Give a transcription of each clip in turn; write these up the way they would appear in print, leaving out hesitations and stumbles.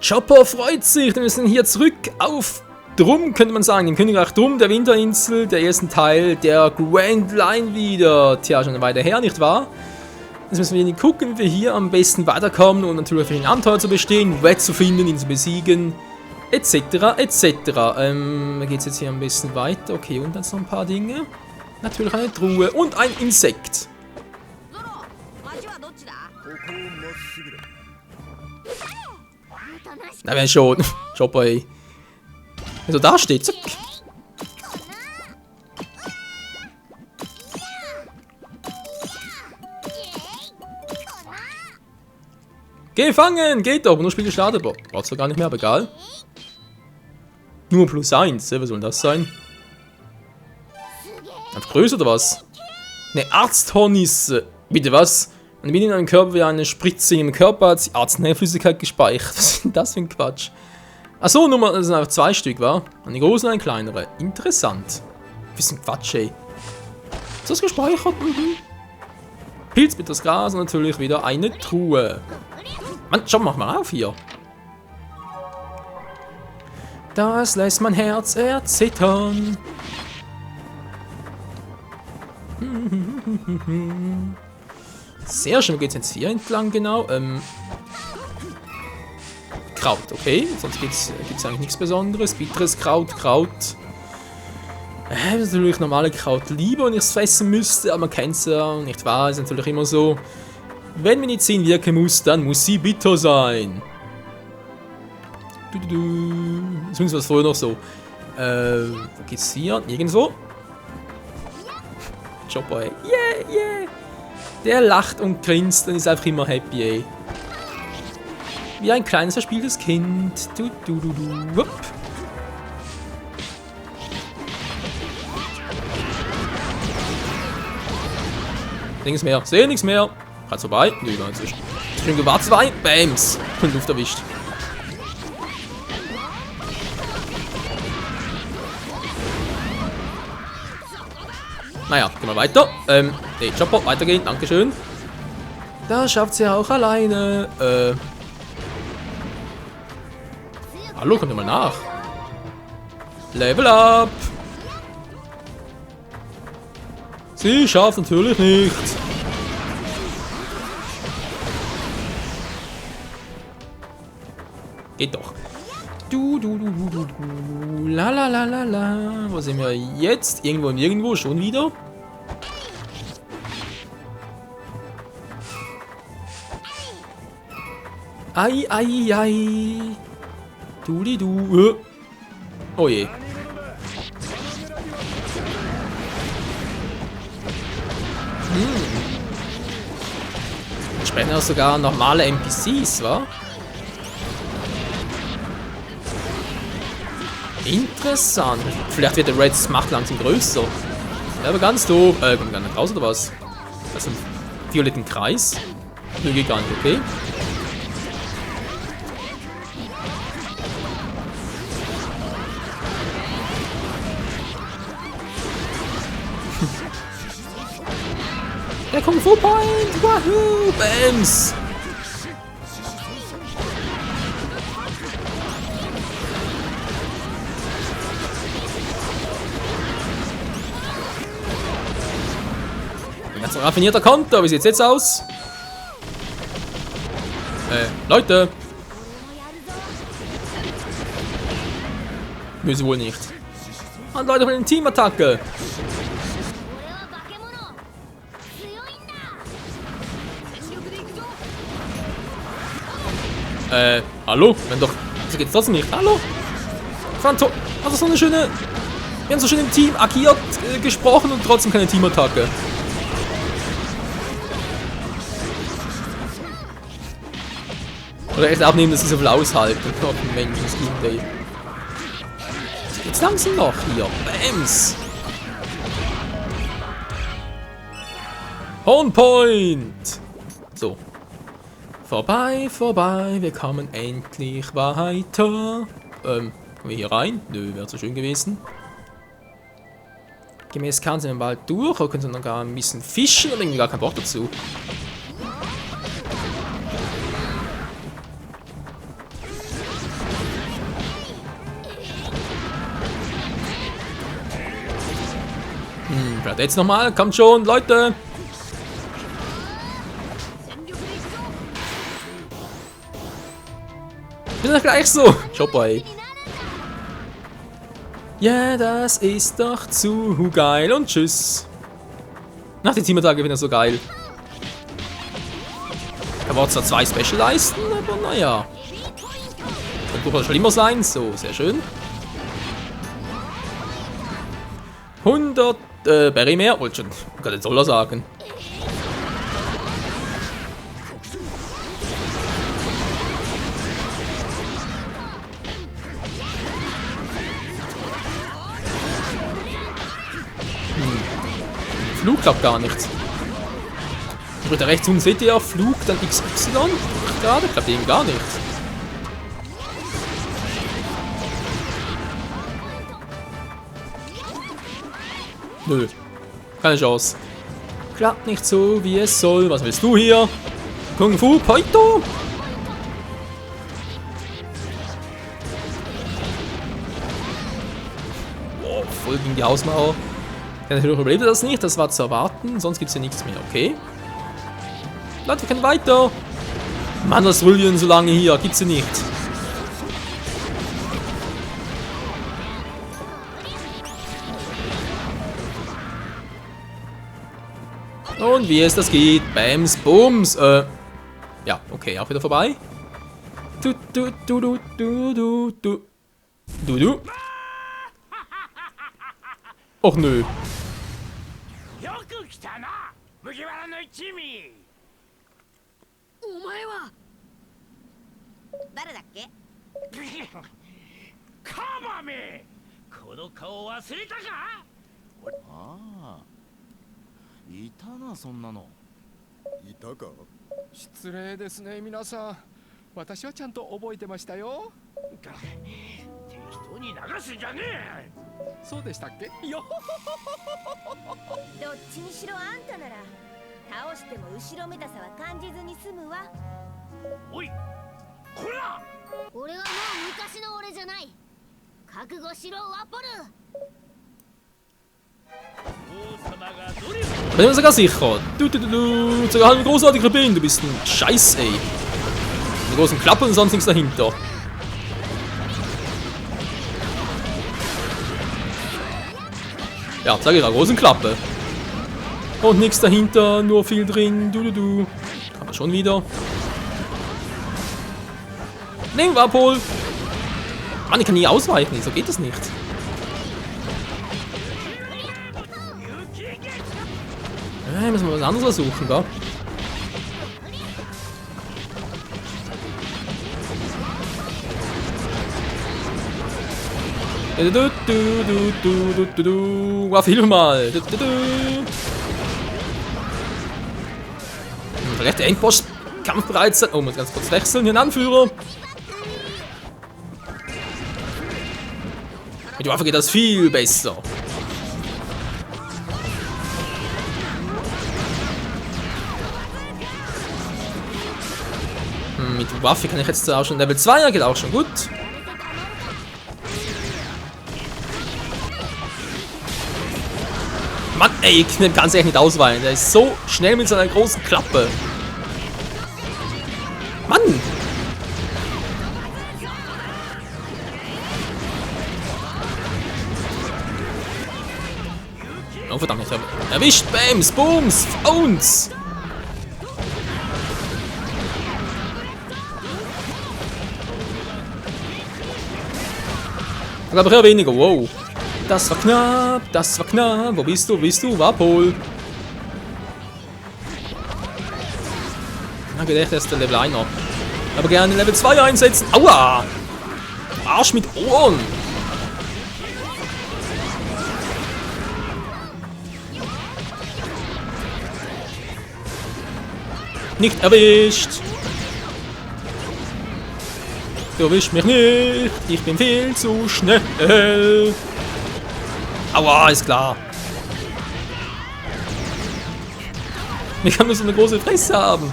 Chopper freut sich, denn wir sind hier zurück auf Drum, könnte man sagen, im Königreich Drum, der Winterinsel, der ersten Teil der Grand Line wieder. Tja, schon weiter her, nicht wahr? Jetzt müssen wir gucken, wie wir hier am besten weiterkommen und natürlich für ein Abenteuer zu bestehen, Red zu finden, ihn zu besiegen, etc. etc. Da geht es jetzt hier am besten weiter. Okay, und dann noch ein paar Dinge. Natürlich eine Truhe und ein Insekt. Na, wenn schon. Chopper, ey. Also da steht, zack. Gefangen! Geht doch, nur Spiel gestartet. Braucht's doch gar nicht mehr, aber egal. Nur +1, was soll das sein? Einfach größer oder was? Eine Arzthornisse. Bitte was? Und bin in einem Körper wie eine Spritze im Körper hat die Arzneiflüssigkeit gespeichert. Was ist denn das für ein Quatsch? Achso, das sind einfach 2 Stück, wa? Eine große und eine kleinere. Interessant. Bisschen Quatsch, ey. Ist das gespeichert? Mhm. Pilz mit das Gras und natürlich wieder eine Truhe. Mann, schon, mach mal auf hier. Das lässt mein Herz erzittern. Sehr schön, wo geht's jetzt hier entlang genau? Kraut, okay. Sonst gibt's eigentlich nichts Besonderes. Bitteres Kraut. Natürlich normale Kraut lieber, wenn ich es fressen müsste, aber man kennt es ja, nicht wahr? Ist natürlich immer so. Wenn Medizin wirken muss, dann muss sie bitter sein. Zumindest war es vorher noch so. Wo geht's hier? Nirgendwo. Chopper, ey. Yeah. Der lacht und grinst und ist einfach immer happy, ey. Wie ein kleines verspieltes Kind. Wupp. Nichts mehr. Sehe nichts mehr. Gerade vorbei. Nö, gar nicht. Schön gewartet. 2. Bams. Und Luft erwischt. Naja, gehen wir weiter. Nee, Chopper, weitergehen. Dankeschön. Da schafft sie auch alleine. Hallo, kommt ihr mal nach. Level up. Sie schafft natürlich nicht. Geht doch. La. Wo sind wir jetzt? Irgendwo schon wieder? Ai. Du. Oh je. Sprechen auch sogar normale NPCs, wa? Interessant. Vielleicht wird der Reds Macht langsam größer. Ja, aber ganz doof. Kommt gar nicht raus oder was? Das ist ein violetten Kreis. Nö, geht gar nicht, okay. Der Kung Fu Point! Wahoo! Bams! Ganz raffinierter Konter, wie sieht's jetzt aus? Leute! Müssen wohl nicht. Und Leute von den Teamattacke! Hallo? Wenn doch. So geht's trotzdem nicht. Hallo? Phantom. Also so eine schöne. Wir haben so schön im Team agiert, gesprochen und trotzdem keine Teamattacke. Oder echt abnehmen, dass sie so viel aushalten. Oh, Mensch, das Kind, ey. Jetzt langsam noch hier. Bams! Hornpoint! So. Vorbei, wir kommen endlich weiter. Kommen wir hier rein? Nö, wäre zu schön gewesen. Gemäß Kern sind wir bald durch, oder können wir noch gar ein bisschen fischen, oder irgendwie gar kein Bock dazu. Vielleicht jetzt nochmal. Kommt schon, Leute. Bin doch gleich so. Chopper, ey. Ja, das ist doch zu geil. Und tschüss. Nach den Teamertagen finde ich so geil. Da war zwar 2 Special-Leisten, aber naja. Kann durchaus schlimmer sein. So, sehr schön. 100 Berry mehr. Wollte schon gerade den Soller sagen. Flug klappt gar nichts. Da rechts unten seht ihr ja Flug, dann XY. Gerade klappt eben gar nichts. Nö. Keine Chance. Klappt nicht so, wie es soll. Was willst du hier? Kung Fu Poito? Oh, voll gegen die Hausmauer. Ja, natürlich überlebt er das nicht, das war zu erwarten, sonst gibt es hier nichts mehr, okay. Leute, wir können weiter. Mann, das Rüllen so lange hier, gibt's hier nicht. Und wie es das geht, Bams, Bums, ja, okay, auch wieder vorbei. Du. Och nö. お前は誰だっけ？カマメ、この顔忘れたか？ああ、いたな、そんなの。いたか？失礼ですね、皆さん。私はちゃんと覚えてましたよ。適当に流すんじゃねえ。そうでしたっけ？よどっちにしろあんたなら倒しても後ろめたさは感じずに済むわ。おい、こら！俺はもう昔の俺じゃない。覚悟しろ、ワポル。 Da bin ich mir sogar sicher. Du. Sogar ein großartiger Bin. Du bist ein Scheiß, ey. Eine großen Klappe und sonst nichts dahinter. Ja, sag ich, eine großen Klappe. Und nichts dahinter, nur viel drin. Du. Kann man schon wieder. Nehmen wir Abhol. Mann, ich kann nie ausweichen. So geht das nicht. Müssen wir was anderes versuchen, da. Wow, hilf mal. Der rechte Endboss kampfbereit sein. Oh, muss ganz kurz wechseln. Hier ein Anführer. Mit der Waffe geht das viel besser. Mit Waffe kann ich jetzt auch schon Level 2, geht auch schon gut. Mann, ey, ich kann es echt nicht ausweichen. Der ist so schnell mit seiner großen Klappe. Mann! Oh, verdammt, ich habe erwischt. Bams, Booms, Phones. Aber eher weniger, wow. Das war knapp, das war knapp. Wo bist du, Wapol? Na, gedacht, das ist der Level 1 noch. Aber gerne Level 2 einsetzen. Aua! Arsch mit Ohren! Nicht erwischt! Du erwischt mich nicht, ich bin viel zu schnell. Aua, ist klar. Ich kann nur so eine große Fresse haben.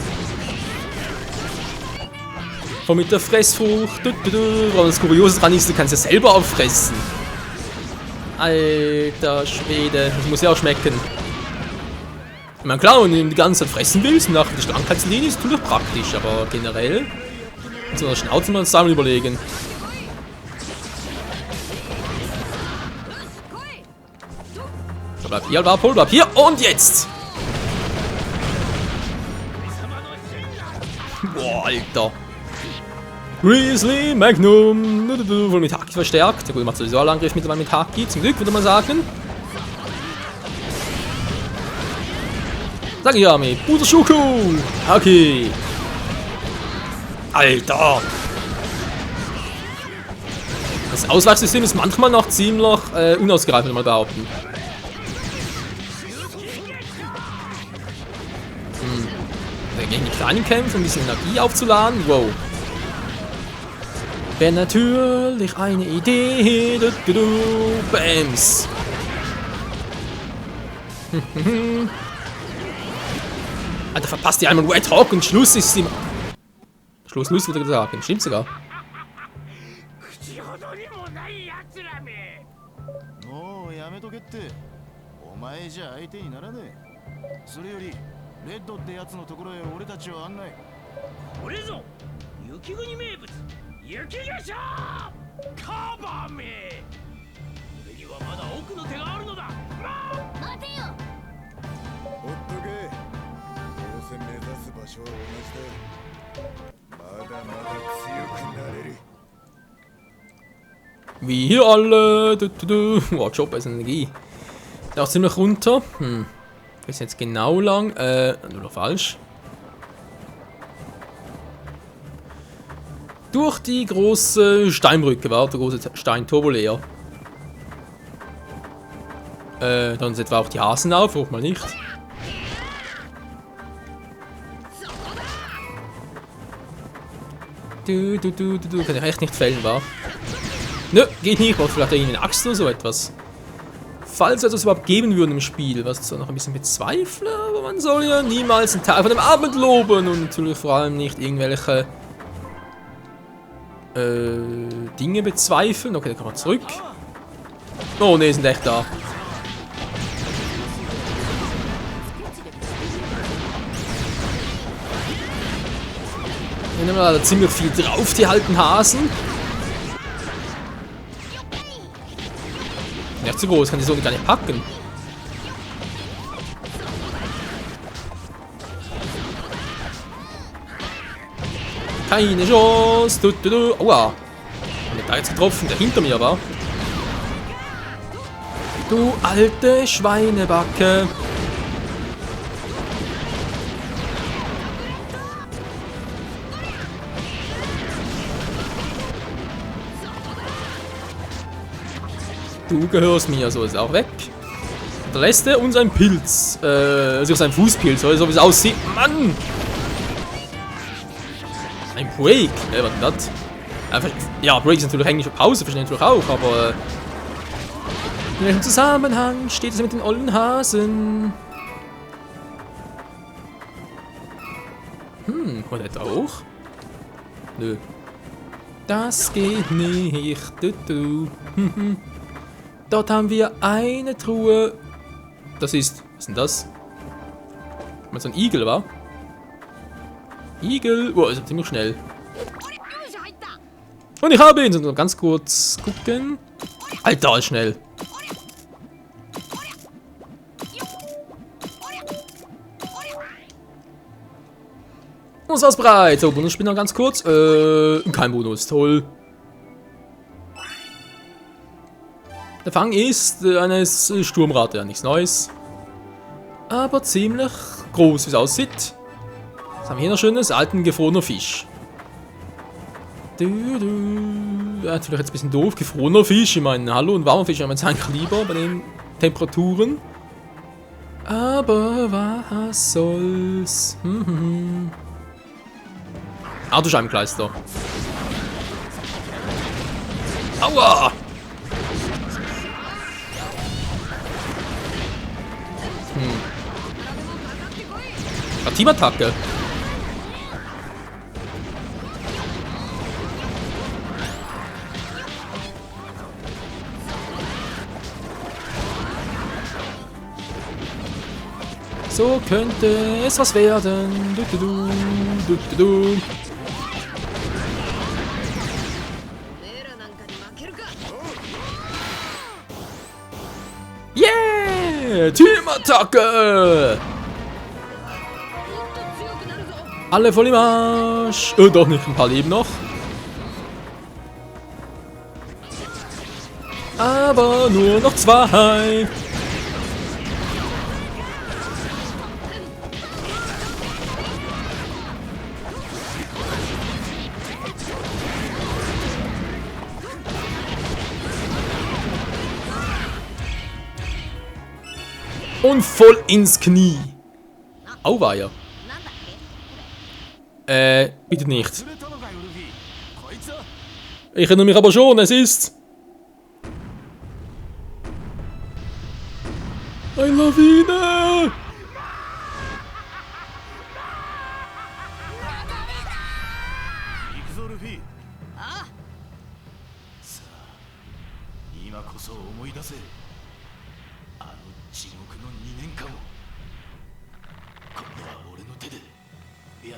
Und mit der Fressfrucht. Aber das Kuriose dran ist, du kannst ja selber auffressen. Alter Schwede, das muss ja auch schmecken. Ich meine, klar, wenn du die ganze Zeit fressen willst, nach der Schlankheitslinie ist es natürlich praktisch, aber generell so eine Schnauze mal zusammen überlegen. So, bleib hier, Warpol, bleib hier und jetzt! Boah, Alter. Grizzly Magnum. Wohl mit Haki verstärkt. Ja, gut, macht sowieso alle Angriff mittlerweile mit Haki. Zum Glück, würde man sagen. Sag ich ja, mit Buderschuku. Haki. Alter. Das Ausweichsystem ist manchmal noch ziemlich unausgereift, würde man behaupten. Gegen die Kleinen kämpfen, um ein bisschen Energie aufzuladen. Wow. Wäre natürlich eine Idee. Bams. Alter, verpasst die einmal Red Hawk und Schluss ist sie. Schluss, würde ich sagen. Stimmt sogar. 口ほどにもない奴らめ。もうやめとけって。お前じゃ相手にならねえ。それよりレッドってやつのところへ俺たちを案内。これぞ雪国名物雪化粧カバめ。俺にはまだ奥の手があるのだ。待てよ。ほっとけ。どうせ目指す場所は同じだ。まだまだ強くなれる。 Wie hier alle. Wow, Job als Energie. Ist auch ziemlich runter. Ist jetzt genau lang. Nur falsch. Durch die große Steinbrücke war der große Steinturbo leer. Dann sind etwa auch die Hasen auf, hoch mal nicht. Kann ich echt nicht fällen, wa? Nö, geht nicht. Braucht vielleicht irgendwie eine Axt oder so etwas. Falls es etwas überhaupt geben würde im Spiel, was ich so noch ein bisschen bezweifle, aber man soll ja niemals einen Teil von dem Abend loben und natürlich vor allem nicht irgendwelche Dinge bezweifeln. Okay, dann kann man zurück. Oh ne, sind echt da. Wir nehmen da ziemlich viel drauf, die alten Hasen. Nicht zu groß, kann die so gar nicht packen. Keine Chance. Aua. Ich hab da jetzt getroffen, der hinter mir war. Du alte Schweinebacke. Du gehörst mir, so ist er auch weg. Und der letzte und sein Pilz. Also sein Fußpilz, so wie es aussieht. Mann! Ein Break. Was ist das? Einfach, ja, Break ist natürlich englische Pause, verstehe ich natürlich auch, aber. In welchem Zusammenhang steht es mit den ollen Hasen? Oder etwa auch? Nö. Das geht nicht. Dort haben wir eine Truhe. Das ist. Was ist denn das? Mal so ein Igel, wa? Igel. Oh, ist ja ziemlich schnell. Und ich habe ihn. So, ganz kurz gucken. Alter, ist schnell. Und war's bereit. So, Bonusspinner ganz kurz. Kein Bonus. Toll. Der Fang ist eine Sturmrate, ja nichts Neues. Aber ziemlich groß, wie es aussieht. Was haben wir hier noch Schönes? Alten gefrorener Fisch. Ja, natürlich jetzt ein bisschen doof. Gefrorener Fisch, ich meine, hallo, ein warmer Fisch haben wir jetzt eigentlich lieber bei den Temperaturen. Aber was soll's? Autoscheibenkleister. Aua! Teamattacke. So könnte es was werden. Du, du, du, du, du, du. Yeah! Teamattacke! Alle voll im Arsch. Doch nicht, ein paar Leben noch. Aber nur noch 2. Und voll ins Knie. Auweia. Bitte nicht. 釣れたのかよルフィ。こいつは Ich erinnere mich aber schon, es ist... Eine Lawine! 行くぞルフィ。ああ。さあ、今こそ思い出せ。あの地獄の2年間を。今度は俺の手で、いや、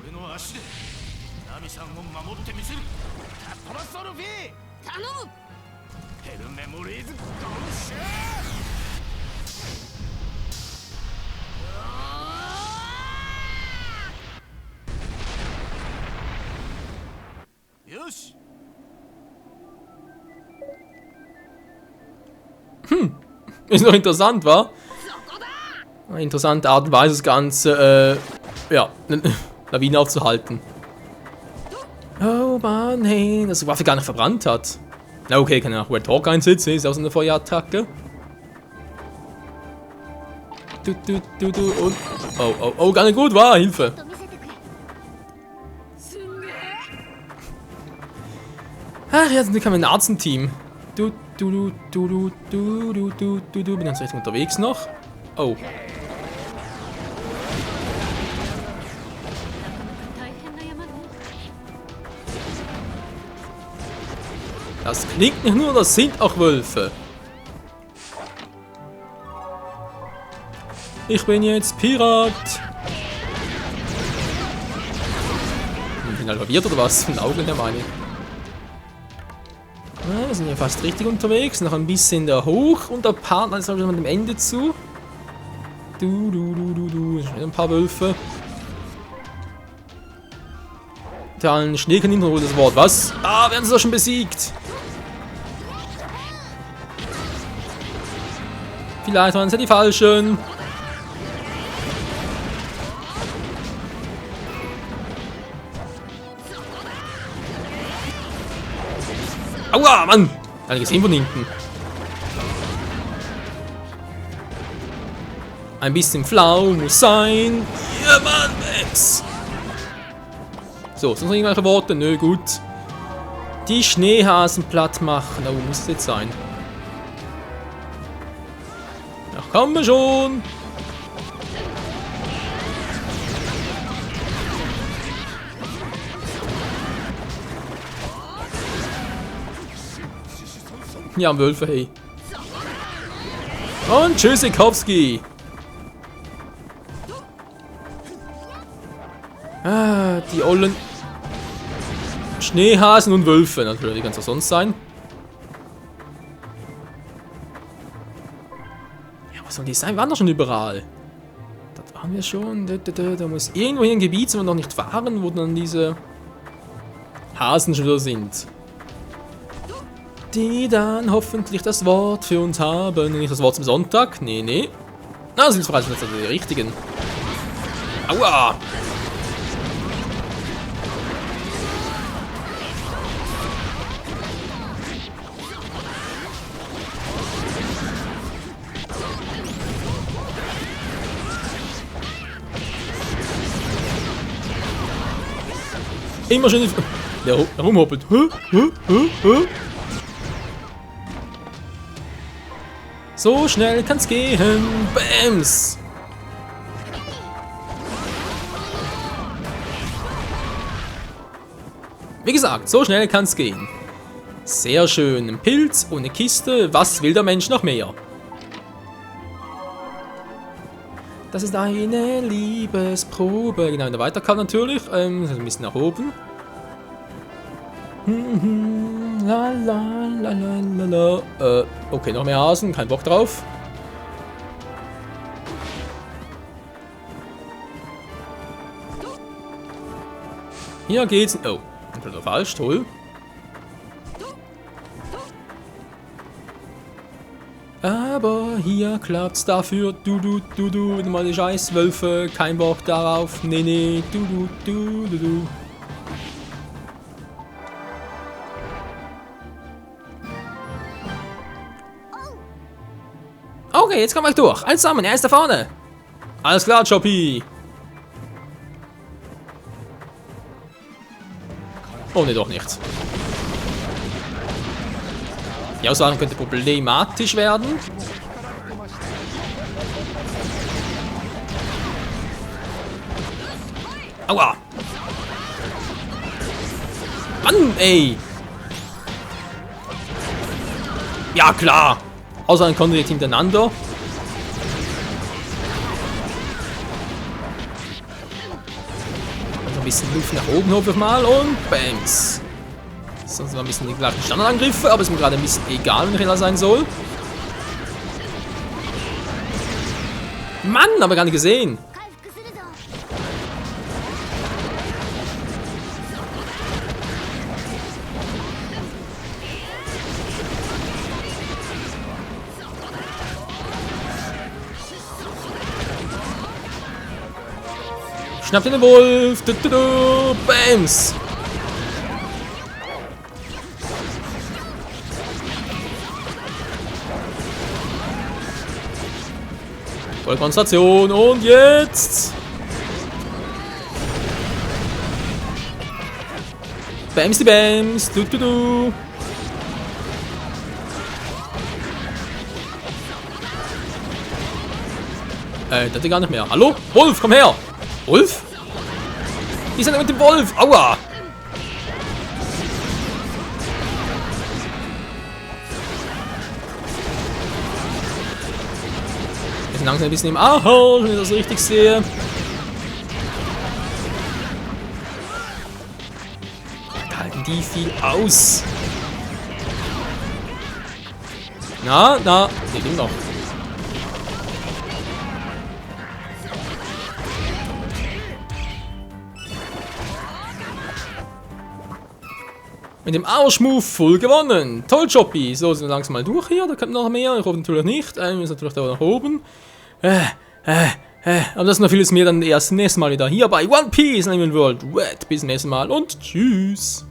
俺の足で、ナミさんを守ってみせる。飛ばすぞルフィ。頼む。ヘルメモリーズゴーシュー。よし。 Ist noch interessant, wa? Eine interessante Art und Weise, das Ganze, ja, eine Lawine aufzuhalten. Oh Mann, hey, dass die Waffe gar nicht verbrannt hat. Na okay, kann ja auch Red Hawk einsetzen, ist auch so eine Feuerattacke. Und... Oh, gar nicht gut, war Hilfe. Ach ja, sind wir ein Arzt-Team. Bin ganz recht unterwegs noch. Oh. Das klingt nicht nur, das sind auch Wölfe. Ich bin jetzt Pirat. Ich bin halbiert oder was? Von Augen her meine ich. Ja, wir sind ja fast richtig unterwegs. Noch ein bisschen da hoch und der Partner ist schon mit dem Ende zu. Ein paar Wölfe. Dann Schneekaninchen holt das Wort. Was? Ah, werden sie doch schon besiegt. Vielleicht waren es ja die falschen. Aua, Mann! Hat gesehen von hinten. Ein bisschen flau muss sein. Ja, Mann, Max! So, sonst noch irgendwelche Worte? Nö, gut. Die Schneehasen platt machen. Oh, muss es jetzt sein? Ach, kommen wir schon! Ja, Wölfe, hey. Und Tschüssikowski. Ah, die ollen Schneehasen und Wölfe. Natürlich, kann es auch sonst sein. Ja, was soll die sein? Wir waren doch schon überall. Das waren wir schon. Da muss irgendwo hier ein Gebiet sein, wo wir noch nicht waren, wo dann diese Hasen schon wieder sind. Die dann hoffentlich das Wort für uns haben. Nicht das Wort zum Sonntag. Nee. Na, sind es bereits nicht die richtigen. Aua! Immer schön der rumhoppelt. So schnell kann's gehen. Bams. Wie gesagt, so schnell kann's gehen. Sehr schön. Ein Pilz und eine Kiste. Was will der Mensch noch mehr? Das ist eine Liebesprobe. Genau, in der Weiterkant natürlich. Ein bisschen nach oben. La la la la la la. Okay, noch mehr Hasen. Kein Bock drauf. Hier geht's. Oh, komplett falsch. Toll. Aber hier klappt's dafür. Du, meine Scheißwölfe. Kein Bock darauf. Nee. Du. Okay, jetzt kommen wir durch. Alles zusammen, er ist da vorne. Alles klar, Choppy. Oh, ne, doch nicht. Die Ausladung könnte problematisch werden. Aua! Mann, ey! Ja, klar! Ausladung kommt direkt hintereinander. Also ein bisschen Luft nach oben, hoffe ich mal, und Bams! Sonst war ein bisschen die gleichen Standardangriffe, aber ist mir gerade ein bisschen egal, wenn Rilla sein soll. Mann, aber gar nicht gesehen. 回復するぞ Schnappt den Wolf. Bams. Volle Konzentration und jetzt. Bams die Bams. Das geht gar nicht mehr. Hallo? Wolf, komm her! Wolf? Die sind mit dem Wolf! Aua! Wir sind langsam ein bisschen im Ahorn, wenn ich das richtig sehe. Halten die viel aus? Na, die liegen noch. Mit dem Arschmove voll gewonnen. Toll, Choppy. So, sind wir langsam mal durch hier. Da kommt noch mehr. Ich hoffe natürlich nicht. Wir müssen natürlich da nach oben. Aber das ist noch vieles mehr dann erst nächstes Mal wieder hier bei One Piece Anime World Red. Bis zum nächsten Mal und tschüss.